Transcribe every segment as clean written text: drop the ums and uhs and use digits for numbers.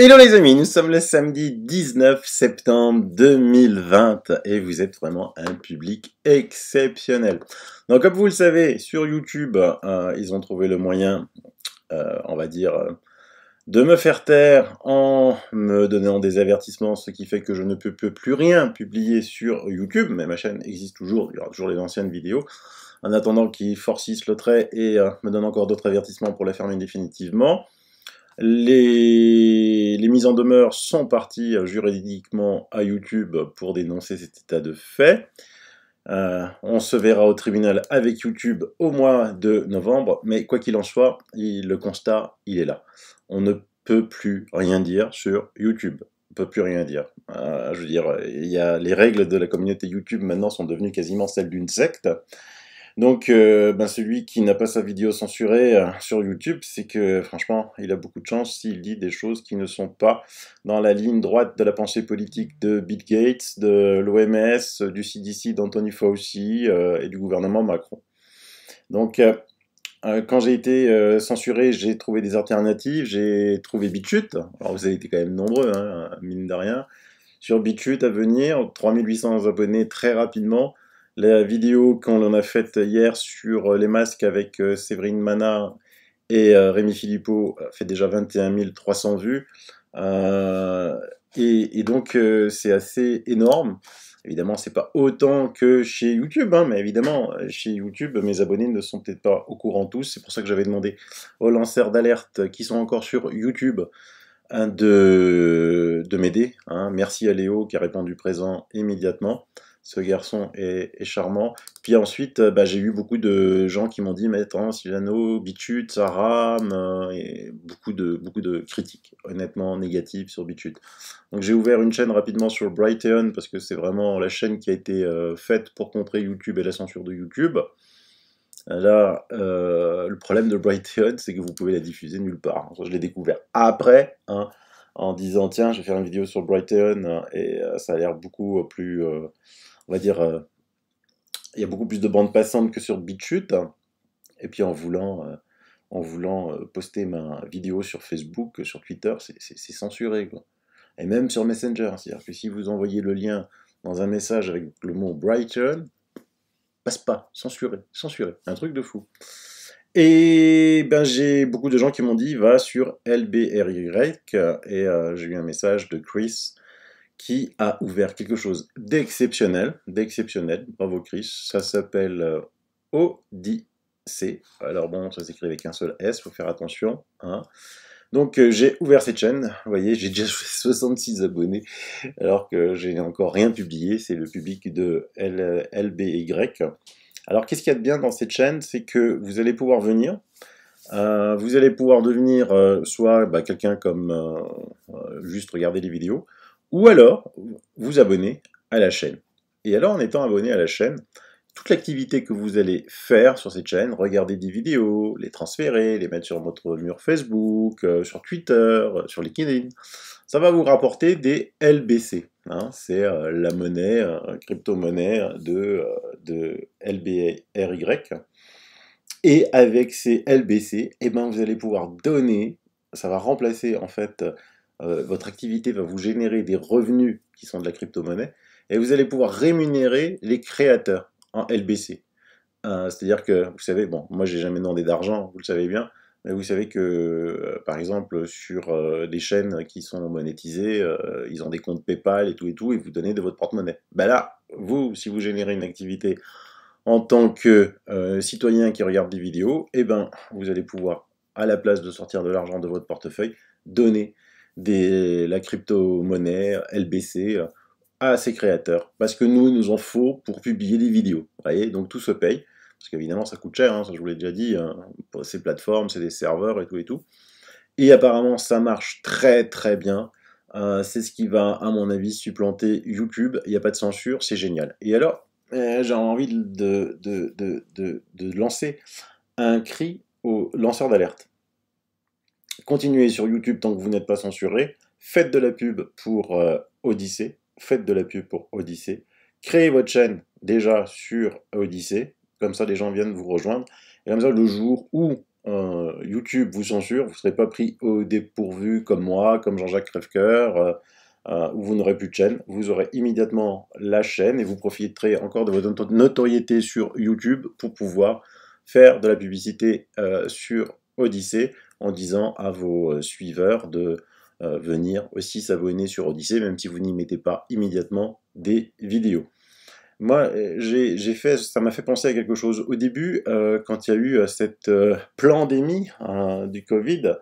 Hello les amis, nous sommes le samedi 19 septembre 2020 et vous êtes vraiment un public exceptionnel. Donc comme vous le savez, sur YouTube, ils ont trouvé le moyen, on va dire, de me faire taire en me donnant des avertissements, ce qui fait que je ne peux plus rien publier sur YouTube, mais ma chaîne existe toujours, il y aura toujours les anciennes vidéos, en attendant qu'ils forcissent le trait et me donnent encore d'autres avertissements pour la fermer définitivement. Les mises en demeure sont parties juridiquement à YouTube pour dénoncer cet état de fait. On se verra au tribunal avec YouTube au mois de novembre, mais quoi qu'il en soit, le constat, il est là. On ne peut plus rien dire sur YouTube. On ne peut plus rien dire. Je veux dire, les règles de la communauté YouTube maintenant sont devenues quasiment celles d'une secte. Donc, celui qui n'a pas sa vidéo censurée sur YouTube, c'est que, franchement, il a beaucoup de chance s'il dit des choses qui ne sont pas dans la ligne droite de la pensée politique de Bill Gates, de l'OMS, du CDC d'Anthony Fauci et du gouvernement Macron. Donc, quand j'ai été censuré, j'ai trouvé des alternatives, j'ai trouvé BitChute. Alors, vous avez été quand même nombreux, hein, mine de rien. Sur BitChute à venir, 3800 abonnés très rapidement. La vidéo qu'on en a faite hier sur les masques avec Séverine Mana et Rémi Philippot fait déjà 21 300 vues. Et donc c'est assez énorme. Évidemment, c'est pas autant que chez YouTube, hein, mais évidemment, chez YouTube, mes abonnés ne sont peut-être pas au courant tous. C'est pour ça que j'avais demandé aux lanceurs d'alerte qui sont encore sur YouTube de m'aider. Hein. Merci à Léo qui a répondu présent immédiatement. Ce garçon est charmant. Puis ensuite, j'ai eu beaucoup de gens qui m'ont dit « Mais attends, Silano, BitChute, ça rame et beaucoup de critiques, honnêtement, négatives sur BitChute. Donc j'ai ouvert une chaîne rapidement sur Brighteon, parce que c'est vraiment la chaîne qui a été faite pour contrer YouTube et la censure de YouTube. Là, le problème de Brighteon, c'est que vous pouvez la diffuser nulle part. Je l'ai découvert après, hein, en disant « Tiens, je vais faire une vidéo sur Brighteon, et ça a l'air beaucoup plus... on va dire, il y a beaucoup plus de bandes passantes que sur BitChute. Et puis en voulant poster ma vidéo sur Facebook, sur Twitter, c'est censuré, quoi. Et même sur Messenger, c'est-à-dire que si vous envoyez le lien dans un message avec le mot Brighton, passe pas, censuré, censuré, un truc de fou. Et j'ai beaucoup de gens qui m'ont dit va sur LBRY, et j'ai eu un message de Chris qui a ouvert quelque chose d'exceptionnel, bravo Chris, ça s'appelle Odyssée. Alors bon, ça s'écrit avec un seul S, faut faire attention, hein. Donc j'ai ouvert cette chaîne, vous voyez, j'ai déjà 66 abonnés, alors que je n'ai encore rien publié, c'est le public de LBY. Alors qu'est-ce qu'il y a de bien dans cette chaîne, c'est que vous allez pouvoir venir, vous allez pouvoir devenir soit quelqu'un comme juste regarder les vidéos, ou alors vous abonner à la chaîne. Et alors en étant abonné à la chaîne, toute l'activité que vous allez faire sur cette chaîne, regarder des vidéos, les transférer, les mettre sur votre mur Facebook, sur Twitter, sur LinkedIn, ça va vous rapporter des LBC. Hein, c'est la monnaie, crypto-monnaie de LBRY. Et avec ces LBC, vous allez pouvoir donner, ça va remplacer en fait, votre activité va vous générer des revenus qui sont de la crypto-monnaie, et vous allez pouvoir rémunérer les créateurs en LBC. C'est-à-dire que, vous savez, bon, moi j'ai jamais demandé d'argent, vous le savez bien, mais vous savez que, par exemple, sur des chaînes qui sont monétisées, ils ont des comptes PayPal et tout, et vous donnez de votre porte-monnaie. Là, vous, si vous générez une activité en tant que citoyen qui regarde des vidéos, vous allez pouvoir, à la place de sortir de l'argent de votre portefeuille, donner la crypto-monnaie LBC à ses créateurs. Parce que nous en faut pour publier des vidéos. Vous voyez, donc tout se paye. Parce qu'évidemment, ça coûte cher, hein, ça je vous l'ai déjà dit. Hein, ces plateformes, c'est des serveurs et tout. Et apparemment, ça marche très très bien. C'est ce qui va, à mon avis, supplanter YouTube. Il n'y a pas de censure, c'est génial. Et alors, j'ai envie de lancer un cri aux lanceurs d'alerte. Continuez sur YouTube tant que vous n'êtes pas censuré. Faites de la pub pour Odyssée. Faites de la pub pour Odyssée. Créez votre chaîne déjà sur Odyssée. Comme ça, les gens viennent vous rejoindre. Et comme ça, le jour où YouTube vous censure, vous ne serez pas pris au dépourvu comme moi, comme Jean-Jacques Crèvecoeur, où vous n'aurez plus de chaîne. Vous aurez immédiatement la chaîne et vous profiterez encore de votre notoriété sur YouTube pour pouvoir faire de la publicité sur Odyssée en disant à vos suiveurs de venir aussi s'abonner sur Odyssée, même si vous n'y mettez pas immédiatement des vidéos. Moi, ça m'a fait penser à quelque chose. Au début, quand il y a eu cette pandémie du Covid,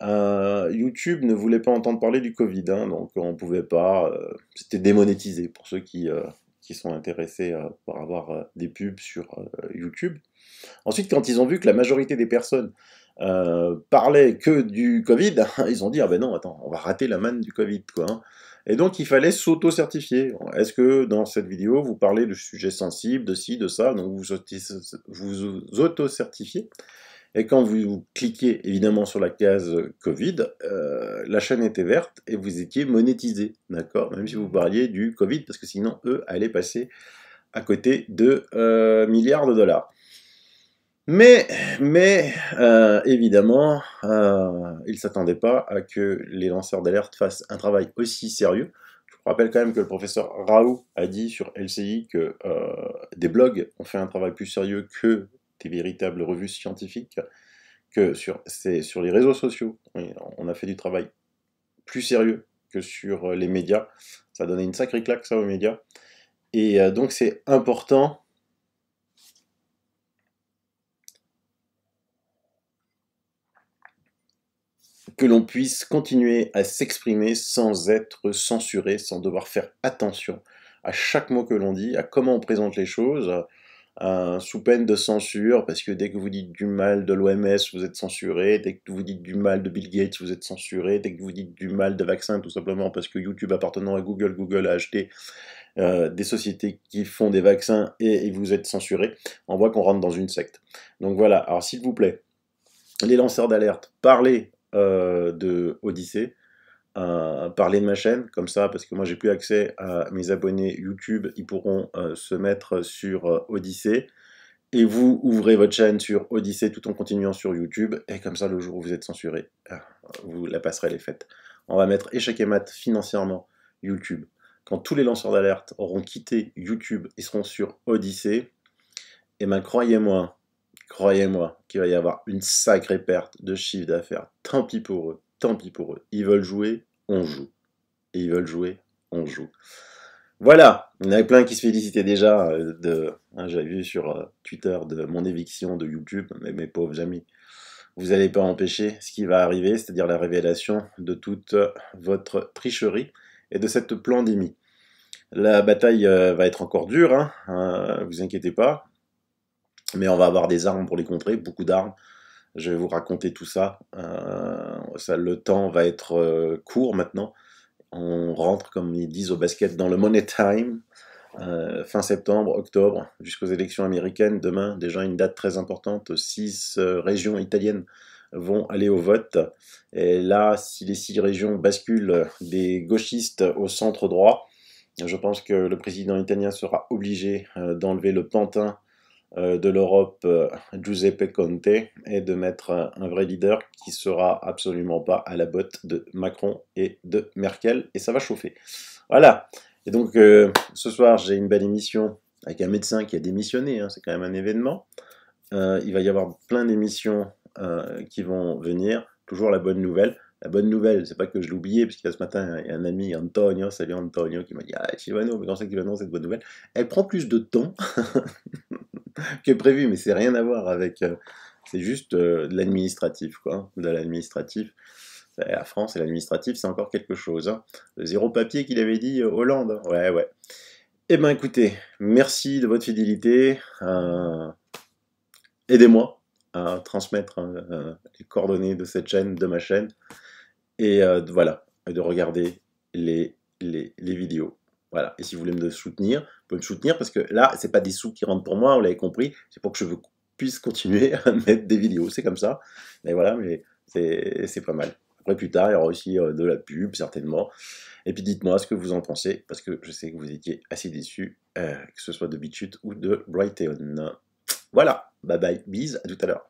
YouTube ne voulait pas entendre parler du Covid, hein, donc on pouvait pas, c'était démonétisé pour ceux qui sont intéressés par avoir des pubs sur YouTube. Ensuite, quand ils ont vu que la majorité des personnes parlaient que du Covid, ils ont dit, ah ben non, attends, on va rater la manne du Covid, quoi, hein. Et donc, il fallait s'auto-certifier. Est-ce que dans cette vidéo, vous parlez de sujets sensibles, de ci, de ça, donc vous auto-certifiez. Et quand vous cliquez évidemment sur la case Covid, la chaîne était verte et vous étiez monétisé, d'accord? Même si vous parliez du Covid, parce que sinon, eux allaient passer à côté de milliards de dollars. Mais évidemment, ils ne s'attendaient pas à que les lanceurs d'alerte fassent un travail aussi sérieux. Je vous rappelle quand même que le professeur Raoult a dit sur LCI que des blogs ont fait un travail plus sérieux que des véritables revues scientifiques, que sur les réseaux sociaux, on a fait du travail plus sérieux que sur les médias. Ça a donné une sacrée claque, ça, aux médias. Et donc c'est important que l'on puisse continuer à s'exprimer sans être censuré, sans devoir faire attention à chaque mot que l'on dit, à comment on présente les choses, sous peine de censure, parce que dès que vous dites du mal de l'OMS, vous êtes censuré, dès que vous dites du mal de Bill Gates, vous êtes censuré, dès que vous dites du mal de vaccins, tout simplement parce que YouTube appartenant à Google, Google a acheté des sociétés qui font des vaccins et vous êtes censuré, on voit qu'on rentre dans une secte. Donc voilà, alors s'il vous plaît, les lanceurs d'alerte, parlez de Odyssée, parler de ma chaîne, comme ça, parce que moi j'ai plus accès à mes abonnés YouTube, ils pourront se mettre sur Odyssée, et vous ouvrez votre chaîne sur Odyssée tout en continuant sur YouTube, et comme ça le jour où vous êtes censuré, vous la passerez les fêtes. On va mettre échec et mat financièrement YouTube. Quand tous les lanceurs d'alerte auront quitté YouTube et seront sur Odyssée, et ben croyez-moi qu'il va y avoir une sacrée perte de chiffre d'affaires. Tant pis pour eux, tant pis pour eux. Ils veulent jouer, on joue. Et ils veulent jouer, on joue. Voilà, il y en avait plein qui se félicitaient déjà j'avais vu sur Twitter de mon éviction de YouTube, mais mes pauvres amis, vous n'allez pas empêcher ce qui va arriver, c'est-à-dire la révélation de toute votre tricherie et de cette pandémie. La bataille va être encore dure, hein, vous inquiétez pas, mais on va avoir des armes pour les contrer, beaucoup d'armes. Je vais vous raconter tout ça. Le temps va être court maintenant. On rentre, comme ils disent au basket, dans le money time. Fin septembre, octobre, jusqu'aux élections américaines. Demain, déjà une date très importante. 6 régions italiennes vont aller au vote. Et là, si les 6 régions basculent des gauchistes au centre droit, je pense que le président italien sera obligé d'enlever le pantin de l'Europe, Giuseppe Conte, et de mettre un vrai leader qui sera absolument pas à la botte de Macron et de Merkel, et ça va chauffer. Voilà. Et donc ce soir j'ai une belle émission avec un médecin qui a démissionné, hein, c'est quand même un événement. Il va y avoir plein d'émissions qui vont venir. Toujours la bonne nouvelle. La bonne nouvelle, c'est pas que je l'ai oublié, parce que ce matin, il y a un ami, Antonio, salut Antonio, qui m'a dit, ah, Chivano, mais quand c'est que tu vas annoncer cette bonne nouvelle? Elle prend plus de temps que prévu, mais c'est rien à voir avec. C'est juste de l'administratif, quoi. De l'administratif. La France et l'administratif, c'est encore quelque chose, hein. Le zéro papier qu'il avait dit Hollande. Ouais, ouais. Eh ben écoutez, merci de votre fidélité. Aidez-moi à transmettre les coordonnées de cette chaîne, de ma chaîne. Et voilà, de regarder les vidéos. Voilà. Et si vous voulez me soutenir, vous pouvez me soutenir parce que là, c'est pas des sous qui rentrent pour moi, vous l'avez compris, c'est pour que je puisse continuer à mettre des vidéos. C'est comme ça. Mais voilà, mais c'est pas mal. Après, plus tard, il y aura aussi de la pub, certainement. Et puis dites-moi ce que vous en pensez, parce que je sais que vous étiez assez déçus, que ce soit de BitChute ou de Brighteon. Voilà, bye bye, bise, à tout à l'heure.